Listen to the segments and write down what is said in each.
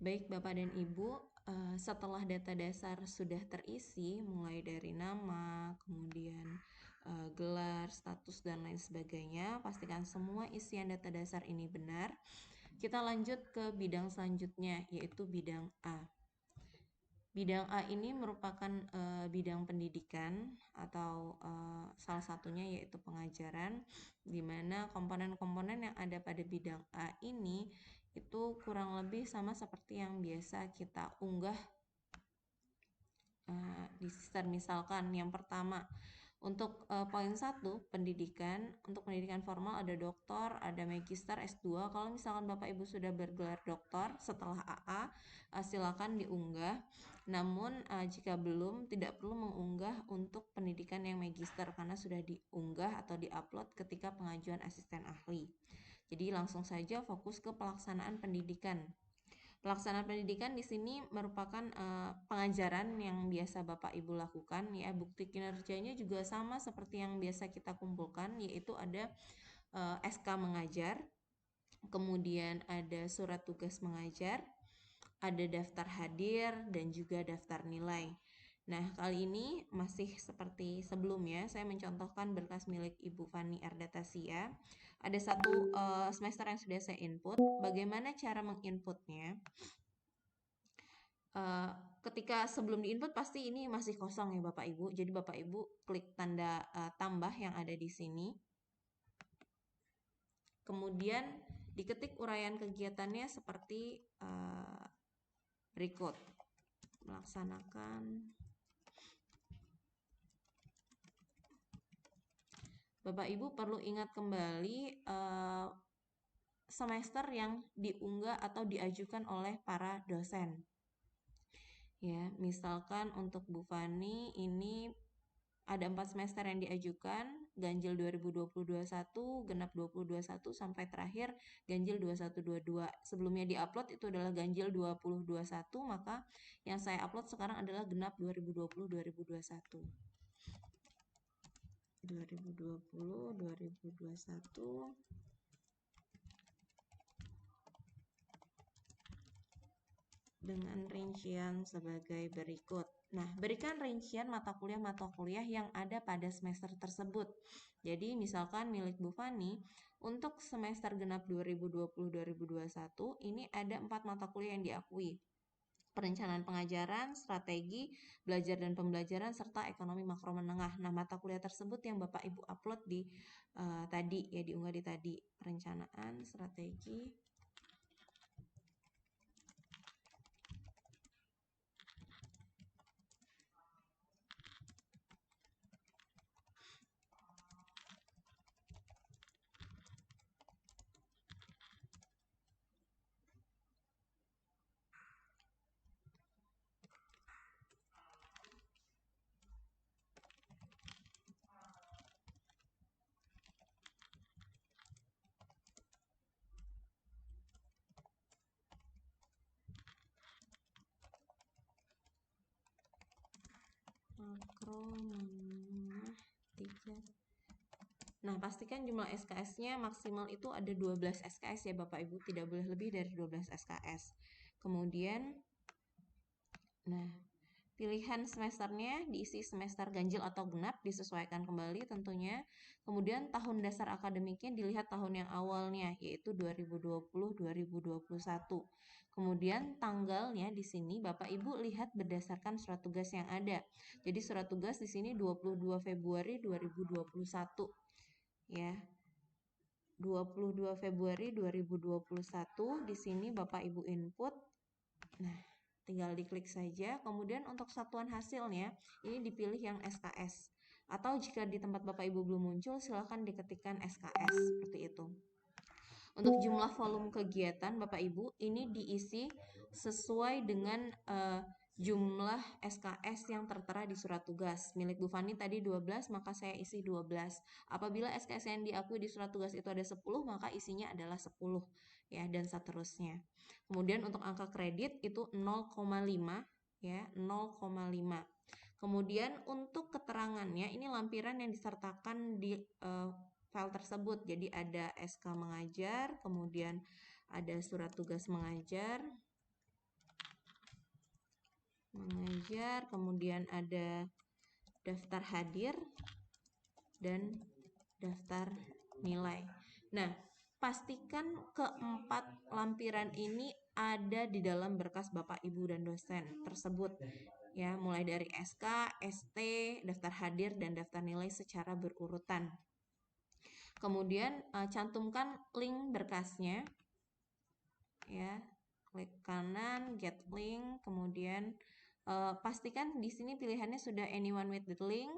Baik Bapak dan Ibu, setelah data dasar sudah terisi, mulai dari nama, kemudian gelar, status, dan lain sebagainya, pastikan semua isian data dasar ini benar. Kita lanjut ke bidang selanjutnya, yaitu bidang A. Bidang A ini merupakan bidang pendidikan atau salah satunya yaitu pengajaran, di mana komponen-komponen yang ada pada bidang A ini itu kurang lebih sama seperti yang biasa kita unggah di sister. Misalkan yang pertama untuk poin 1 pendidikan, untuk pendidikan formal ada doktor, ada magister, S2. Kalau misalkan Bapak Ibu sudah bergelar doktor setelah AA, silakan diunggah. Namun jika belum, tidak perlu mengunggah untuk pendidikan yang magister karena sudah diunggah atau diupload ketika pengajuan asisten ahli. Jadi langsung saja fokus ke pelaksanaan pendidikan. Pelaksanaan pendidikan di sini merupakan pengajaran yang biasa Bapak Ibu lakukan, ya. Bukti kinerjanya juga sama seperti yang biasa kita kumpulkan, yaitu ada SK mengajar, kemudian ada surat tugas mengajar, ada daftar hadir, dan juga daftar nilai. Nah, kali ini masih seperti sebelumnya, saya mencontohkan berkas milik Ibu Fani Ardatasia. Ada satu semester yang sudah saya input. Bagaimana cara menginputnya? Ketika sebelum diinput pasti ini masih kosong ya Bapak Ibu. Jadi Bapak Ibu klik tanda tambah yang ada di sini. Kemudian diketik uraian kegiatannya seperti berikut. Melaksanakan Bapak Ibu perlu ingat kembali semester yang diunggah atau diajukan oleh para dosen. Ya, misalkan untuk Bu Fani ini ada 4 semester yang diajukan, ganjil 2020-21, genap 2021, sampai terakhir ganjil 2122. Sebelumnya diupload itu adalah ganjil 2021, maka yang saya upload sekarang adalah genap 2020-2021. 2020-2021 dengan rincian sebagai berikut. Nah, berikan rincian mata kuliah yang ada pada semester tersebut. Jadi, misalkan milik Bu Fani, untuk semester genap 2020-2021, ini ada 4 mata kuliah yang diakui. Perencanaan pengajaran, strategi, belajar dan pembelajaran, serta ekonomi makro menengah. Nah, mata kuliah tersebut yang Bapak Ibu upload di tadi, ya, diunggah di tadi. Perencanaan, strategi, makro menengah 3. Nah, pastikan jumlah SKS-nya maksimal itu ada 12 SKS ya Bapak Ibu, tidak boleh lebih dari 12 SKS. Kemudian, nah, pilihan semesternya diisi semester ganjil atau genap, disesuaikan kembali tentunya. Kemudian tahun dasar akademiknya dilihat tahun yang awalnya, yaitu 2020-2021. Kemudian tanggalnya di sini Bapak Ibu lihat berdasarkan surat tugas yang ada. Jadi surat tugas di sini 22 Februari 2021. Ya. 22 Februari 2021 di sini Bapak Ibu input. Nah, tinggal diklik saja. Kemudian untuk satuan hasilnya ini dipilih yang SKS. Atau jika di tempat Bapak Ibu belum muncul, silahkan diketikkan SKS seperti itu. Untuk jumlah volume kegiatan Bapak Ibu ini diisi sesuai dengan jumlah SKS yang tertera di surat tugas. Milik Bu Fani tadi 12, maka saya isi 12. Apabila SKS yang diakui di surat tugas itu ada 10, maka isinya adalah 10, ya, dan seterusnya. Kemudian untuk angka kredit itu 0,5, ya, 0,5. Kemudian untuk keterangannya ini lampiran yang disertakan di file tersebut. Jadi ada SK mengajar, kemudian ada surat tugas mengajar, mengajar, kemudian ada daftar hadir dan daftar nilai. Nah, pastikan keempat lampiran ini ada di dalam berkas Bapak Ibu dan dosen tersebut. Ya, mulai dari SK, ST, daftar hadir dan daftar nilai secara berurutan. Kemudian cantumkan link berkasnya. Ya, klik kanan, get link, kemudian pastikan di sini pilihannya sudah anyone with the link.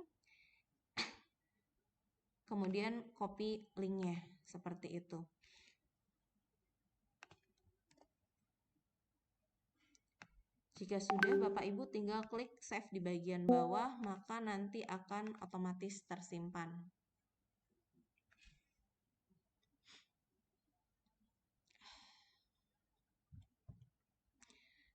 Kemudian copy linknya seperti itu. Jika sudah, Bapak Ibu tinggal klik save di bagian bawah, maka nanti akan otomatis tersimpan.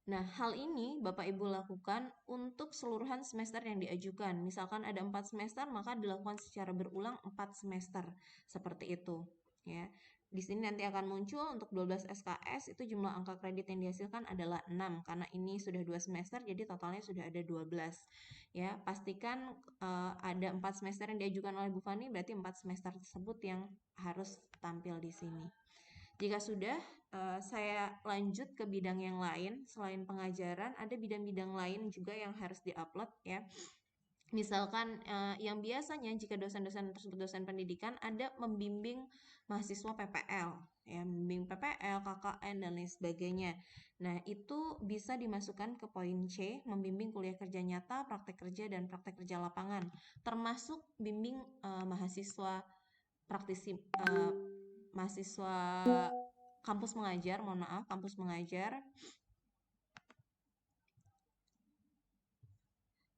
Nah, hal ini Bapak Ibu lakukan untuk seluruhan semester yang diajukan. Misalkan ada 4 semester, maka dilakukan secara berulang 4 semester. Seperti itu. Ya. Di sini nanti akan muncul untuk 12 SKS, itu jumlah angka kredit yang dihasilkan adalah 6. Karena ini sudah 2 semester, jadi totalnya sudah ada 12. Ya, pastikan ada 4 semester yang diajukan oleh Bu Fani, berarti 4 semester tersebut yang harus tampil di sini. Jika sudah, saya lanjut ke bidang yang lain. Selain pengajaran, ada bidang-bidang lain juga yang harus diupload ya. Misalkan yang biasanya jika dosen-dosen tersebut dosen pendidikan ada membimbing mahasiswa PPL, ya, membimbing PPL, KKN dan lain sebagainya. Nah, itu bisa dimasukkan ke poin C, membimbing kuliah kerja nyata, praktek kerja dan praktek kerja lapangan, termasuk bimbing mahasiswa praktisi mahasiswa kampus mengajar, mohon maaf, kampus mengajar.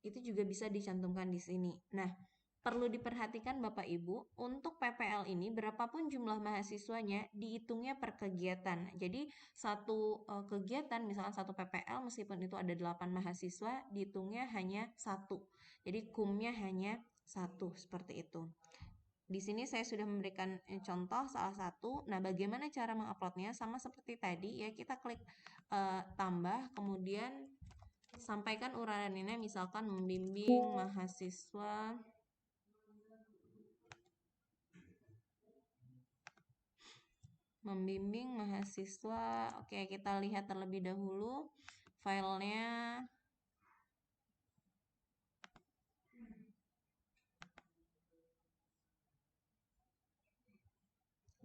Itu juga bisa dicantumkan di sini. Nah, perlu diperhatikan Bapak Ibu, untuk PPL ini berapapun jumlah mahasiswanya dihitungnya per kegiatan. Jadi satu kegiatan, misalkan satu PPL meskipun itu ada 8 mahasiswa, dihitungnya hanya 1. Jadi kumnya hanya 1, seperti itu. Di sini saya sudah memberikan contoh salah satu. Nah, bagaimana cara menguploadnya? Sama seperti tadi ya, kita klik tambah, kemudian sampaikan uraiannya, misalkan membimbing mahasiswa Oke, kita lihat terlebih dahulu filenya.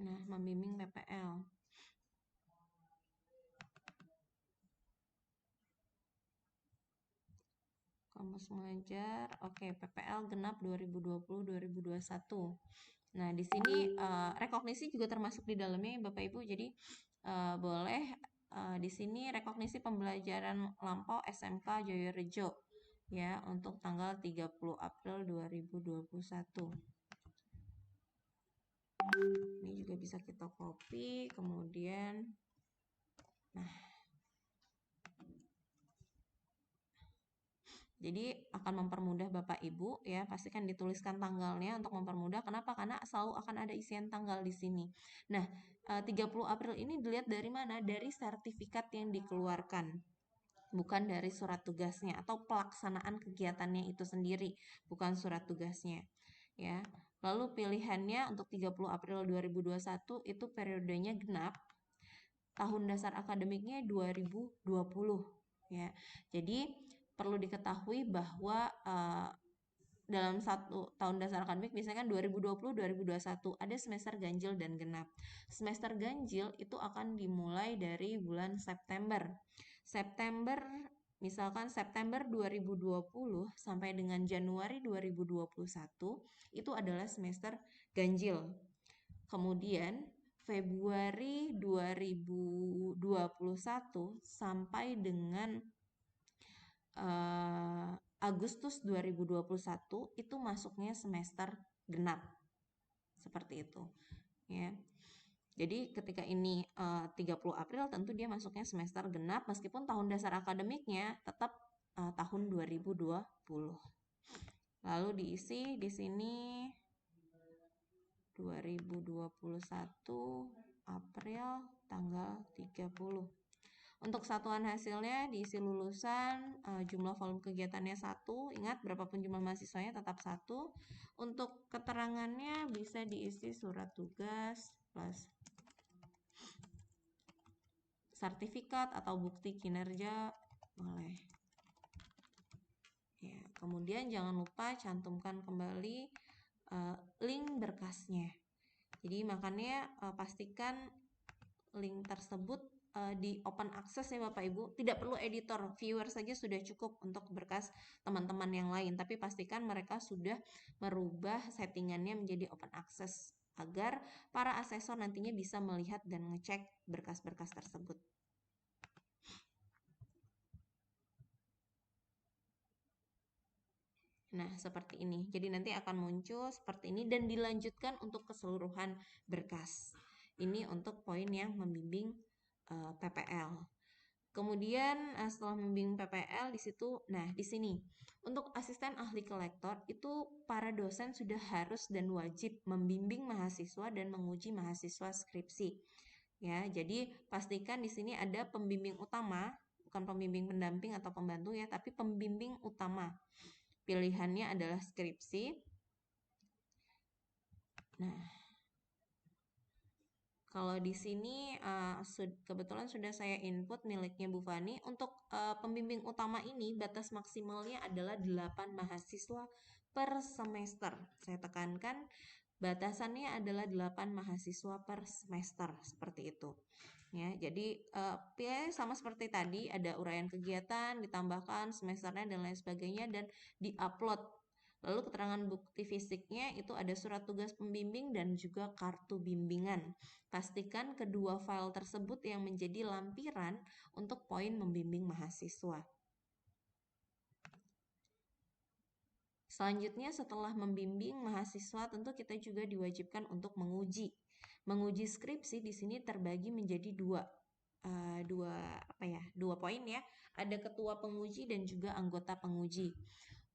Nah, membimbing PPL. Kampus mengajar, oke, PPL genap 2020-2021. Nah, di sini rekognisi juga termasuk di dalamnya Bapak Ibu. Jadi boleh di sini rekognisi pembelajaran lampau SMK Joyorejo ya untuk tanggal 30 April 2021. Ini juga bisa kita copy, kemudian jadi akan mempermudah Bapak Ibu ya, pastikan dituliskan tanggalnya untuk mempermudah. Kenapa? Karena selalu akan ada isian tanggal di sini. Nah, 30 April ini dilihat dari mana? Dari sertifikat yang dikeluarkan. Bukan dari surat tugasnya atau pelaksanaan kegiatannya itu sendiri, bukan surat tugasnya. Ya. Lalu pilihannya untuk 30 April 2021 itu periodenya genap. Tahun dasar akademiknya 2020 ya. Jadi perlu diketahui bahwa dalam satu tahun dasar akademik biasanya kan 2020-2021 ada semester ganjil dan genap. Semester ganjil itu akan dimulai dari bulan September. Misalkan September 2020 sampai dengan Januari 2021 itu adalah semester ganjil. Kemudian Februari 2021 sampai dengan Agustus 2021 itu masuknya semester genap. Seperti itu. Ya. Jadi ketika ini 30 April tentu dia masuknya semester genap meskipun tahun dasar akademiknya tetap tahun 2020. Lalu diisi di sini 2021 April tanggal 30. Untuk satuan hasilnya diisi lulusan, jumlah volume kegiatannya 1, ingat berapapun jumlah mahasiswanya tetap 1. Untuk keterangannya bisa diisi surat tugas plus sertifikat atau bukti kinerja, boleh. Ya, kemudian jangan lupa cantumkan kembali link berkasnya. Jadi makanya pastikan link tersebut di open access ya Bapak Ibu. Tidak perlu editor, viewer saja sudah cukup untuk berkas teman-teman yang lain. Tapi pastikan mereka sudah merubah settingannya menjadi open access agar para asesor nantinya bisa melihat dan ngecek berkas-berkas tersebut. Nah, seperti ini. Jadi nanti akan muncul seperti ini dan dilanjutkan untuk keseluruhan berkas. Ini untuk poin yang membimbing PPL. Kemudian setelah membimbing PPL di situ, nah di sini untuk asisten ahli kolektor itu para dosen sudah harus dan wajib membimbing mahasiswa dan menguji mahasiswa skripsi. Ya, jadi pastikan di sini ada pembimbing utama, bukan pembimbing pendamping atau pembantu ya, tapi pembimbing utama. Pilihannya adalah skripsi. Nah, kalau di sini kebetulan sudah saya input miliknya Bu Fani. Untuk pembimbing utama ini batas maksimalnya adalah 8 mahasiswa per semester. Saya tekankan batasannya adalah 8 mahasiswa per semester, seperti itu. Ya, jadi pilihannya sama seperti tadi, ada uraian kegiatan, ditambahkan semesternya dan lain sebagainya dan diupload. Lalu keterangan bukti fisiknya itu ada surat tugas pembimbing dan juga kartu bimbingan. Pastikan kedua file tersebut yang menjadi lampiran untuk poin membimbing mahasiswa. Selanjutnya setelah membimbing mahasiswa tentu kita juga diwajibkan untuk menguji. Menguji skripsi di sini terbagi menjadi dua poin ya. Ada ketua penguji dan juga anggota penguji.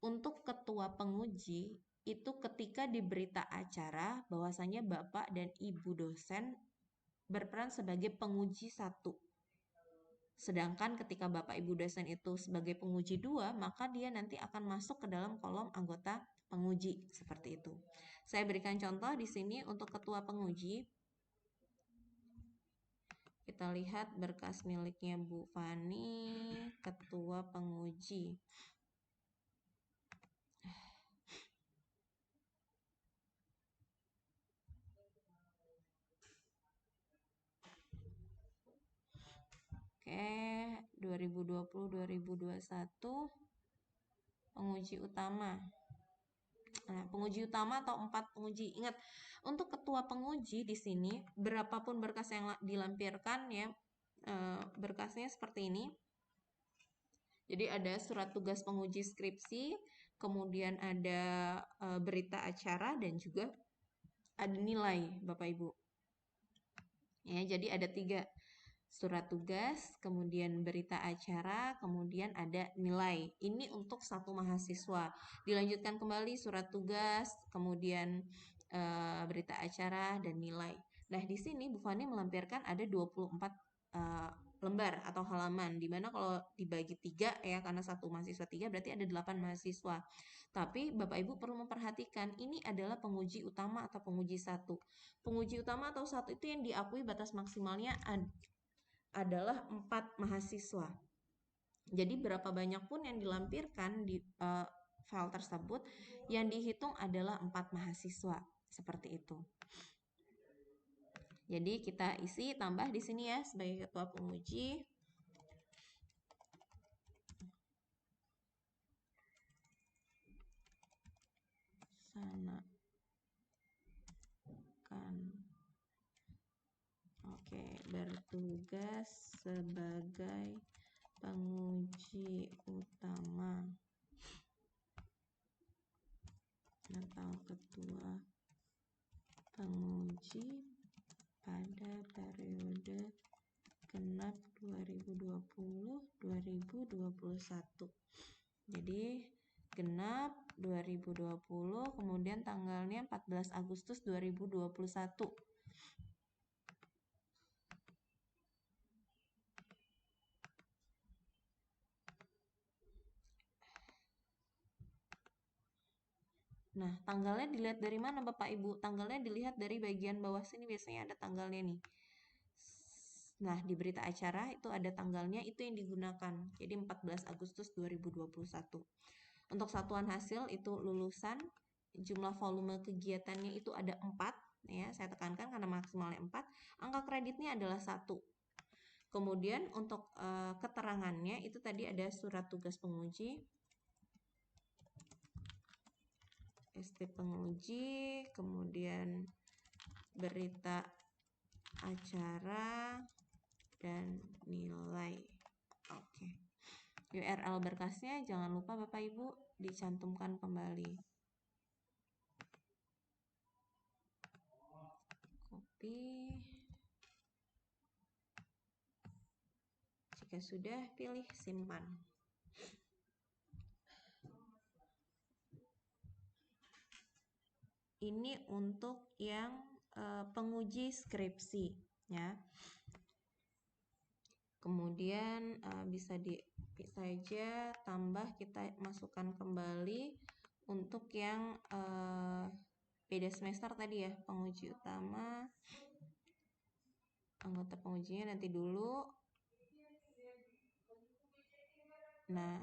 Untuk ketua penguji itu ketika di berita acara bahwasanya Bapak dan Ibu dosen berperan sebagai penguji 1. Sedangkan ketika Bapak Ibu dosen itu sebagai penguji 2, maka dia nanti akan masuk ke dalam kolom anggota penguji seperti itu. Saya berikan contoh di sini untuk ketua penguji. Kita lihat berkas miliknya Bu Fani, ketua penguji. Oke, 2020-2021 penguji utama. Nah, penguji utama atau 4 penguji. Ingat, untuk ketua penguji di sini berapapun berkas yang dilampirkan ya, berkasnya seperti ini. Jadi ada surat tugas penguji skripsi, kemudian ada berita acara dan juga ada nilai, Bapak Ibu. Ya, jadi ada 3 surat tugas, kemudian berita acara, kemudian ada nilai. Ini untuk satu mahasiswa. Dilanjutkan kembali surat tugas, kemudian berita acara dan nilai. Nah, di sini Bu Fani melampirkan ada 24 lembar atau halaman, dimana kalau dibagi 3 ya, karena satu mahasiswa 3 berarti ada 8 mahasiswa. Tapi Bapak Ibu perlu memperhatikan ini adalah penguji utama atau penguji 1. Penguji utama atau 1 itu yang diakui batas maksimalnya adalah 4 mahasiswa. Jadi berapa banyak pun yang dilampirkan di file tersebut, yang dihitung adalah 4 mahasiswa. Seperti itu. Jadi kita isi tambah di sini ya sebagai ketua penguji. Sana kan. Oke, bertugas sebagai penguji utama atau ketua penguji pada periode genap 2020-2021. Jadi genap 2020, kemudian tanggalnya 14 Agustus 2021. Nah, tanggalnya dilihat dari mana Bapak Ibu? Tanggalnya dilihat dari bagian bawah sini, biasanya ada tanggalnya nih. Nah, di berita acara itu ada tanggalnya, itu yang digunakan. Jadi 14 Agustus 2021. Untuk satuan hasil itu lulusan, jumlah volume kegiatannya itu ada 4, ya, saya tekankan karena maksimalnya 4. Angka kreditnya adalah 1. Kemudian untuk keterangannya itu tadi ada surat tugas penguji, ST penguji, kemudian berita acara, dan nilai. Oke. URL berkasnya jangan lupa Bapak Ibu dicantumkan kembali. Copy. Jika sudah, pilih simpan. Ini untuk yang penguji skripsi, ya. Kemudian bisa aja tambah, kita masukkan kembali untuk yang beda semester tadi ya, penguji utama, anggota pengujinya nanti dulu. Nah,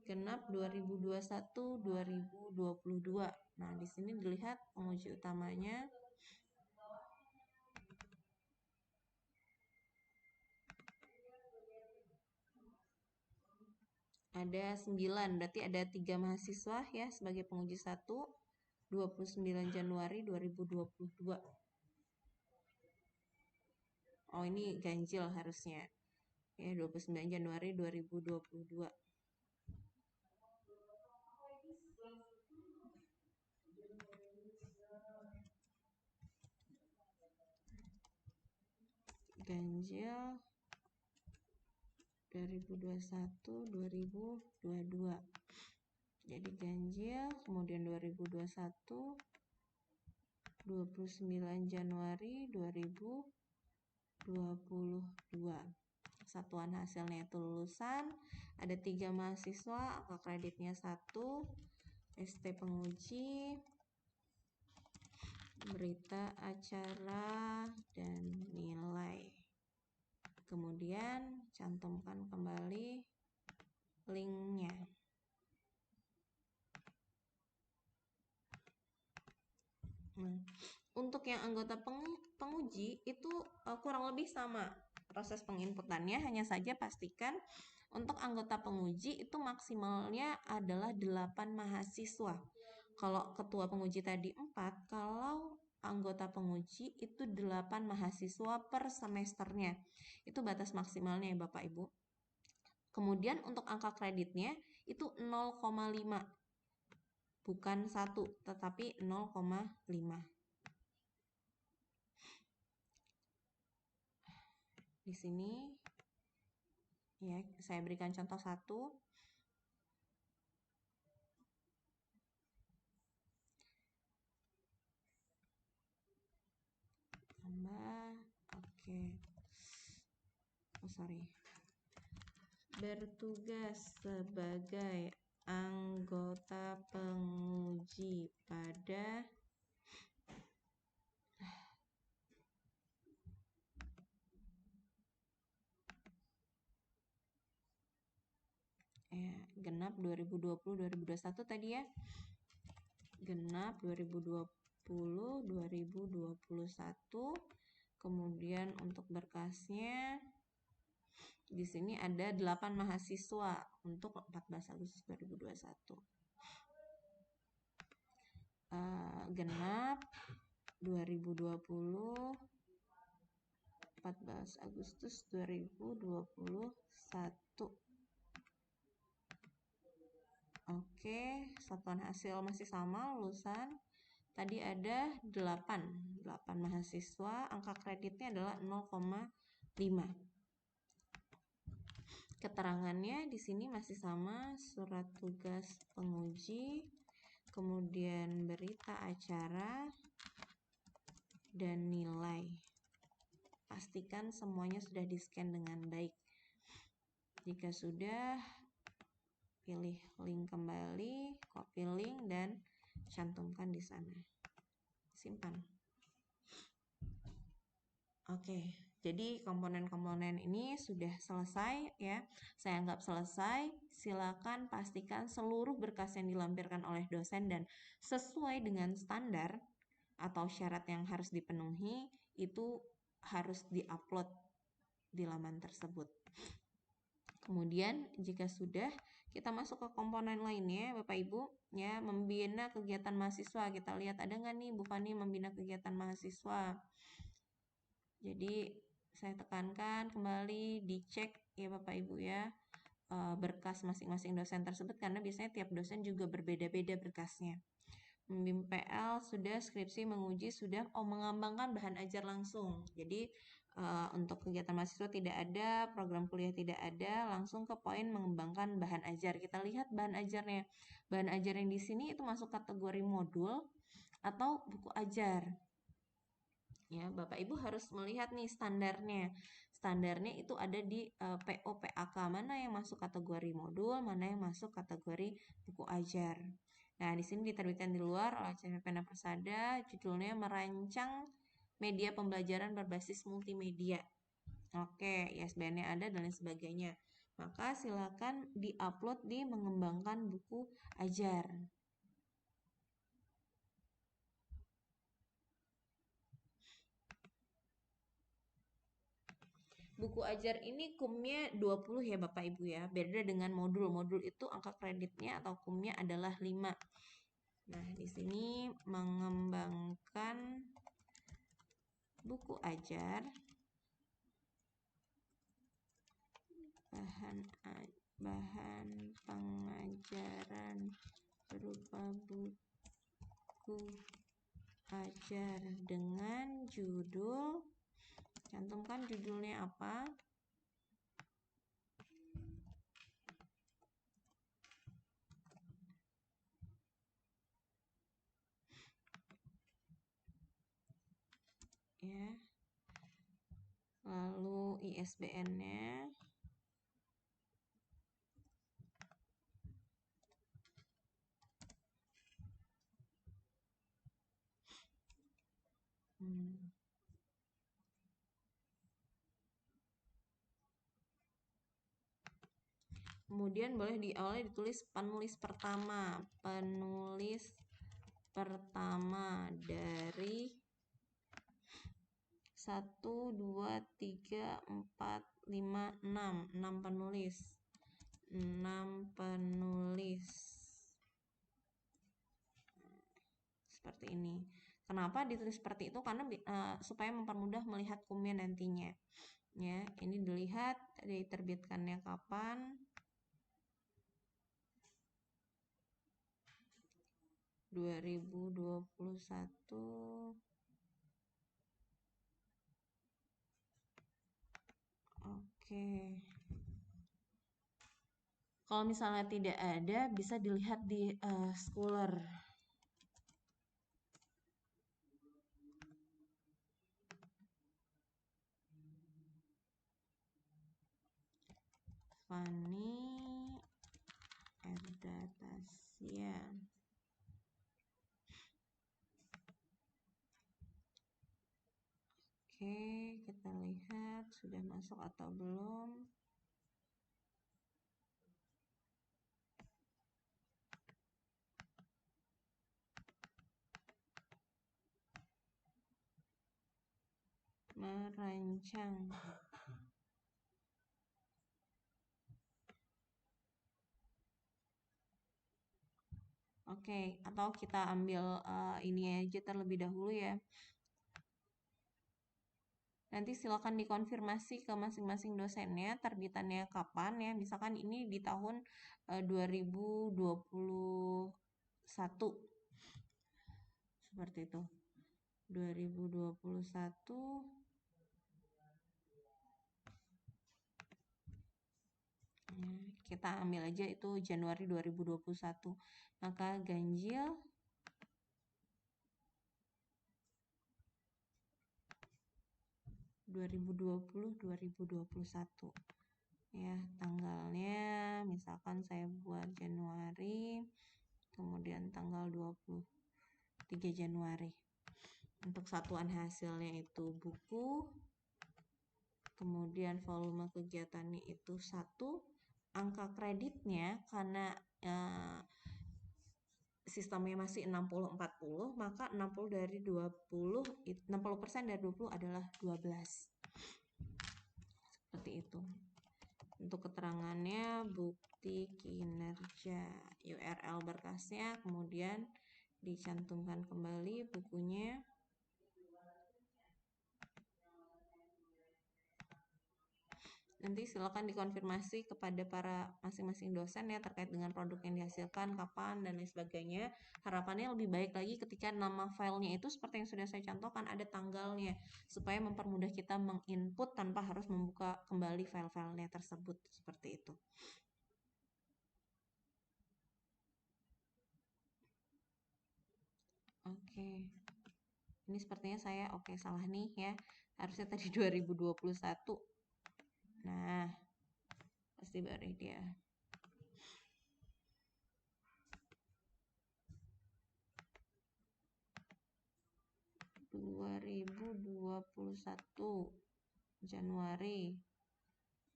genap 2021-2022. Nah, di sini dilihat penguji utamanya. Ada 9, berarti ada 3 mahasiswa ya sebagai penguji 1, 29 Januari 2022. Oh, ini ganjil harusnya. Ya, 29 Januari 2022. Ganjil 2021-2022. Jadi ganjil, kemudian 2021, 29 Januari 2022. Satuan hasilnya itu lulusan, ada 3 mahasiswa, angka kreditnya 1, ST penguji, berita acara, dan nilai. Kemudian cantumkan kembali linknya. Nah, untuk yang anggota penguji itu kurang lebih sama proses penginputannya, hanya saja pastikan untuk anggota penguji itu maksimalnya adalah 8 mahasiswa. Kalau ketua penguji tadi 4, kalau anggota penguji itu 8 mahasiswa per semesternya. Itu batas maksimalnya ya Bapak Ibu. Kemudian untuk angka kreditnya itu 0,5. Bukan 1, tetapi 0,5. Di sini ya, saya berikan contoh 1. Tambah, oke. Oh, sorry. Bertugas sebagai anggota penguji pada genap 2020-2021 tadi ya. Genap 2020-2021. Kemudian untuk berkasnya di sini ada 8 mahasiswa untuk 14 Agustus 2021. Genap 2020 14 Agustus 2021. Oke, satuan hasil masih sama, lulusan. Tadi ada 8 mahasiswa, angka kreditnya adalah 0,5. Keterangannya di sini masih sama, surat tugas penguji, kemudian berita acara, dan nilai. Pastikan semuanya sudah di-scan dengan baik. Jika sudah, Pilih link kembali, copy link dan cantumkan di sana. Simpan. Oke, jadi komponen-komponen ini sudah selesai ya. Saya anggap selesai. Silakan pastikan seluruh berkas yang dilampirkan oleh dosen dan sesuai dengan standar atau syarat yang harus dipenuhi itu harus diupload di laman tersebut. Kemudian jika sudah, kita masuk ke komponen lainnya Bapak Ibu, ya, membina kegiatan mahasiswa. Kita lihat ada nggak nih Bu Fani membina kegiatan mahasiswa. Jadi saya tekankan kembali dicek ya Bapak Ibu ya berkas masing-masing dosen tersebut karena biasanya tiap dosen juga berbeda-beda berkasnya. Membimbing PL sudah, skripsi menguji sudah, mengembangkan bahan ajar langsung. Jadi untuk kegiatan mahasiswa tidak ada, program kuliah tidak ada, langsung ke poin mengembangkan bahan ajar. Kita lihat bahan ajarnya. Bahan ajar yang di sini itu masuk kategori modul atau buku ajar. Ya, Bapak Ibu harus melihat nih standarnya. Standarnya itu ada di PO PAK, mana yang masuk kategori modul, mana yang masuk kategori buku ajar. Nah, di sini diterbitkan di luar oleh CP Pena Persada, judulnya merancang media pembelajaran berbasis multimedia. Oke, ISBN-nya ada dan lain sebagainya. Maka silakan diupload di mengembangkan buku ajar. Buku ajar ini kumnya 20 ya Bapak Ibu ya. Beda dengan modul. Modul itu angka kreditnya atau kumnya adalah 5. Nah, di sini mengembangkan buku ajar bahan pengajaran berupa buku ajar dengan judul, cantumkan judulnya apa. Ya. Lalu ISBN-nya. Kemudian boleh di awalnya ditulis penulis pertama. Penulis pertama dari 1, 2, 3, 4, 5, 6. 6 penulis. 6 penulis. Seperti ini. Kenapa ditulis seperti itu? Karena supaya mempermudah melihat kumnya nantinya. Ya, ini dilihat diterbitkannya kapan. 2021. Oke. Kalau misalnya tidak ada, bisa dilihat di Scholar. Fani Erdatasya. Oke, kita lihat sudah masuk atau belum. Merancang. Oke, atau kita ambil ini aja terlebih dahulu ya. Nanti silakan dikonfirmasi ke masing-masing dosennya terbitannya kapan ya. Misalkan ini di tahun 2021. Seperti itu. 2021. Kita ambil aja itu Januari 2021. Maka ganjil 2020-2021. ya, tanggalnya misalkan saya buat Januari, kemudian tanggal 23 Januari. Untuk satuan hasilnya itu buku, kemudian volume kegiatannya itu 1, angka kreditnya karena sistemnya masih 60-40, maka 60 dari 20, 60% dari 20 adalah 12. Seperti itu. Untuk keterangannya, bukti kinerja, URL berkasnya, kemudian dicantumkan kembali bukunya. Nanti silakan dikonfirmasi kepada para masing-masing dosen ya terkait dengan produk yang dihasilkan, kapan, dan lain sebagainya. Harapannya lebih baik lagi ketika nama filenya itu seperti yang sudah saya contohkan, ada tanggalnya, supaya mempermudah kita menginput tanpa harus membuka kembali file-filenya tersebut, seperti itu. Oke. Ini sepertinya saya salah nih ya. Harusnya tadi 2021. Nah, pasti baru dia. 2021 Januari.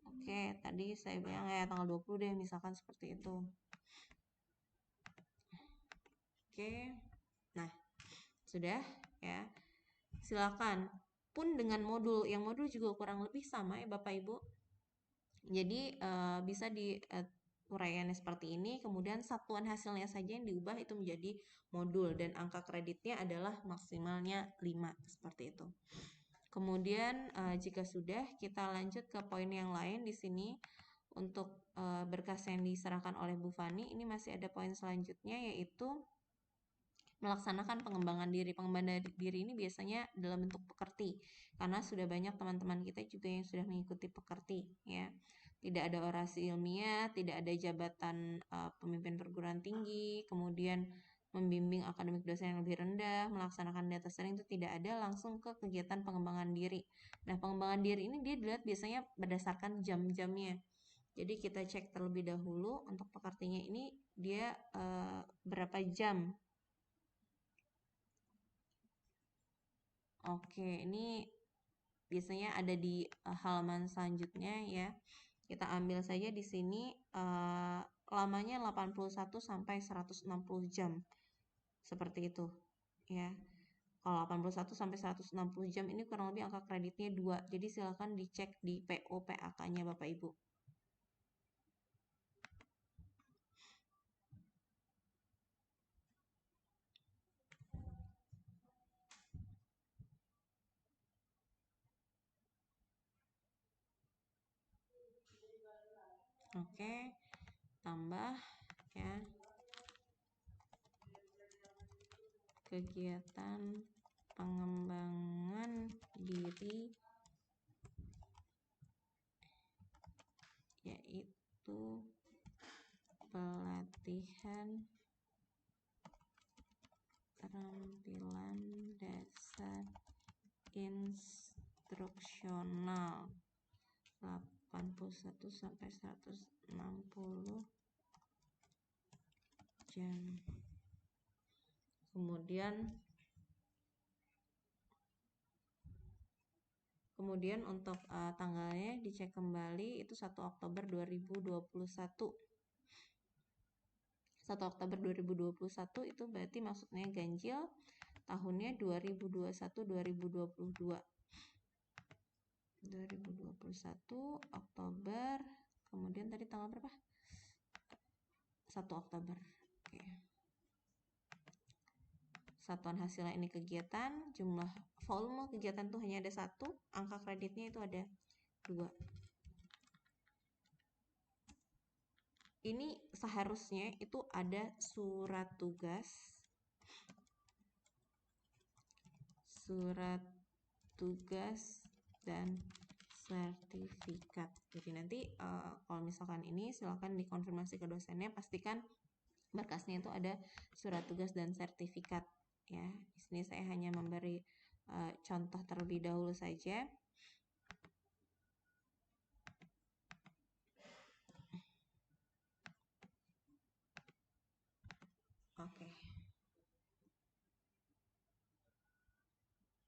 Oke, tadi saya bilang ya tanggal 20 deh, misalkan seperti itu. Oke. Nah, sudah ya. Silakan. Pun dengan modul, yang modul juga kurang lebih sama ya Bapak Ibu. Jadi bisa di uraiannya seperti ini, kemudian satuan hasilnya saja yang diubah itu menjadi modul dan angka kreditnya adalah maksimalnya 5 seperti itu. Kemudian jika sudah, kita lanjut ke poin yang lain di sini. Untuk berkas yang diserahkan oleh Bu Fani, ini masih ada poin selanjutnya yaitu melaksanakan pengembangan diri. Pengembangan diri ini biasanya dalam bentuk pekerti, karena sudah banyak teman-teman kita juga yang sudah mengikuti pekerti ya. Tidak ada orasi ilmiah, tidak ada jabatan pemimpin perguruan tinggi, kemudian membimbing akademik dosen yang lebih rendah, melaksanakan data sharing itu tidak ada, langsung ke kegiatan pengembangan diri. Nah, pengembangan diri ini dia dilihat biasanya berdasarkan jam-jamnya. Jadi kita cek terlebih dahulu untuk pekertinya ini dia berapa jam. Oke, ini biasanya ada di halaman selanjutnya ya. Kita ambil saja di sini lamanya 81 sampai 160 jam. Seperti itu ya. Kalau 81 sampai 160 jam ini kurang lebih angka kreditnya 2. Jadi silakan dicek di PO PAK-nya Bapak Ibu. Oke, tambah ya. Kegiatan pengembangan diri yaitu pelatihan keterampilan dasar instruksional 81 sampai 160 jam. Kemudian untuk tanggalnya dicek kembali itu 1 Oktober 2021. 1 Oktober 2021 itu berarti maksudnya ganjil, tahunnya 2021-2022. 2021 Oktober, kemudian tadi tanggal berapa? 1 Oktober. Oke. Satuan hasilnya ini kegiatan, jumlah volume kegiatan tuh hanya ada 1, angka kreditnya itu ada 2. Ini seharusnya itu ada surat tugas dan sertifikat. Jadi nanti kalau misalkan ini silakan dikonfirmasi ke dosennya, pastikan berkasnya itu ada surat tugas dan sertifikat ya. Di sini saya hanya memberi contoh terlebih dahulu saja.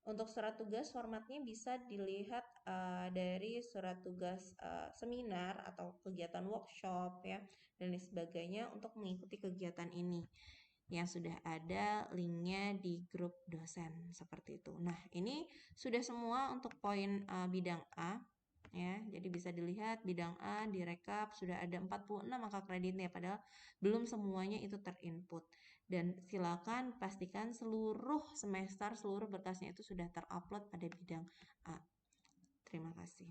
Untuk surat tugas formatnya bisa dilihat dari surat tugas seminar atau kegiatan workshop ya dan lain sebagainya untuk mengikuti kegiatan ini yang sudah ada linknya di grup dosen seperti itu. Nah, ini sudah semua untuk poin bidang A ya. Jadi bisa dilihat bidang A direkap sudah ada 46 angka kreditnya padahal belum semuanya itu terinput. Dan silakan pastikan seluruh semester seluruh berkasnya itu sudah terupload pada bidang A. Terima kasih.